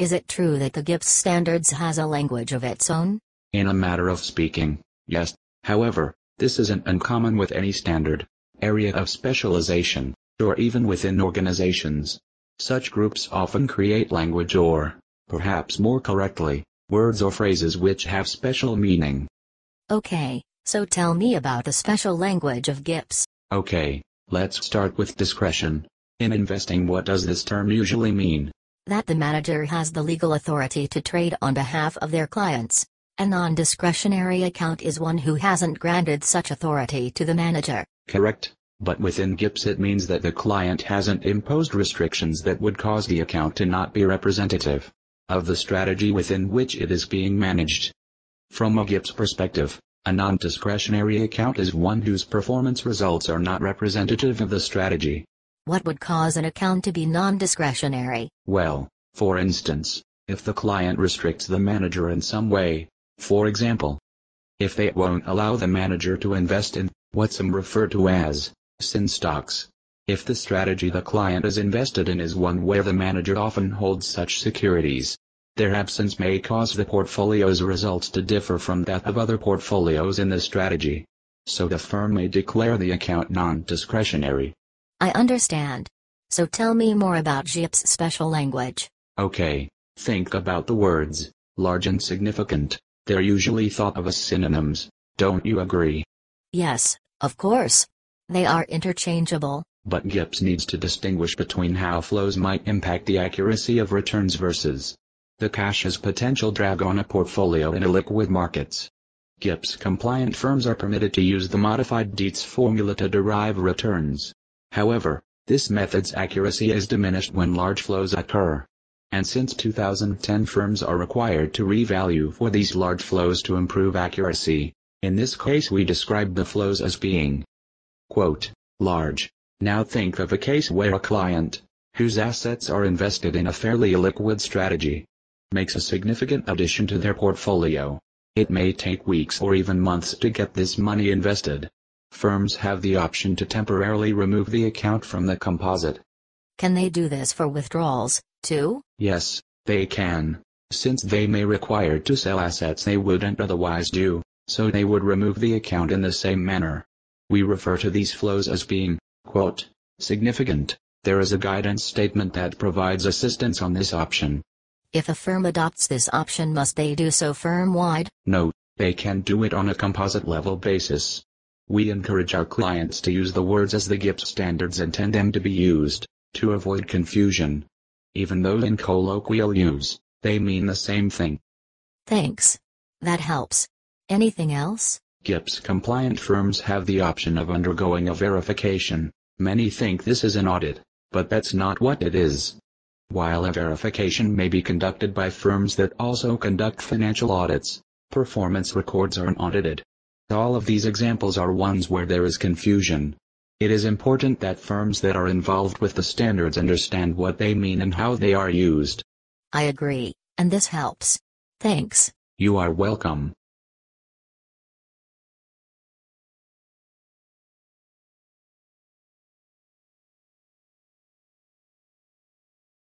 Is it true that the GIPS standards has a language of its own? In a matter of speaking, yes. However, this isn't uncommon with any standard area of specialization, or even within organizations. Such groups often create language or, perhaps more correctly, words or phrases which have special meaning. Okay, so tell me about the special language of GIPS. Okay, let's start with discretion. In investing, what does this term usually mean? That the manager has the legal authority to trade on behalf of their clients. A non-discretionary account is one who hasn't granted such authority to the manager. Correct, but within GIPS it means that the client hasn't imposed restrictions that would cause the account to not be representative of the strategy within which it is being managed. From a GIPS perspective, a non-discretionary account is one whose performance results are not representative of the strategy. What would cause an account to be non-discretionary? Well, for instance, if the client restricts the manager in some way, for example, if they won't allow the manager to invest in what some refer to as sin stocks. If the strategy the client is invested in is one where the manager often holds such securities, their absence may cause the portfolio's results to differ from that of other portfolios in the strategy. So the firm may declare the account non-discretionary. I understand. So tell me more about GIPS special language. Okay, think about the words large and significant. They're usually thought of as synonyms, don't you agree? Yes, of course. They are interchangeable. But GIPS needs to distinguish between how flows might impact the accuracy of returns versus the cash's potential drag on a portfolio in illiquid markets. GIPS-compliant firms are permitted to use the modified Dietz formula to derive returns. However, this method's accuracy is diminished when large flows occur. And since 2010, firms are required to revalue for these large flows to improve accuracy. In this case, we describe the flows as being, quote, large. Now think of a case where a client, whose assets are invested in a fairly illiquid strategy, makes a significant addition to their portfolio. It may take weeks or even months to get this money invested. Firms have the option to temporarily remove the account from the composite. Can they do this for withdrawals, too? Yes, they can, since they may require to sell assets they wouldn't otherwise do, so they would remove the account in the same manner. We refer to these flows as being, quote, significant. There is a guidance statement that provides assistance on this option. If a firm adopts this option, must they do so firm-wide? No, they can do it on a composite-level basis. We encourage our clients to use the words as the GIPS standards intend them to be used, to avoid confusion. Even though in colloquial use, they mean the same thing. Thanks. That helps. Anything else? GIPS-compliant firms have the option of undergoing a verification. Many think this is an audit, but that's not what it is. While a verification may be conducted by firms that also conduct financial audits, performance records aren't audited. All of these examples are ones where there is confusion. It is important that firms that are involved with the standards understand what they mean and how they are used. I agree, and this helps. Thanks. You are welcome.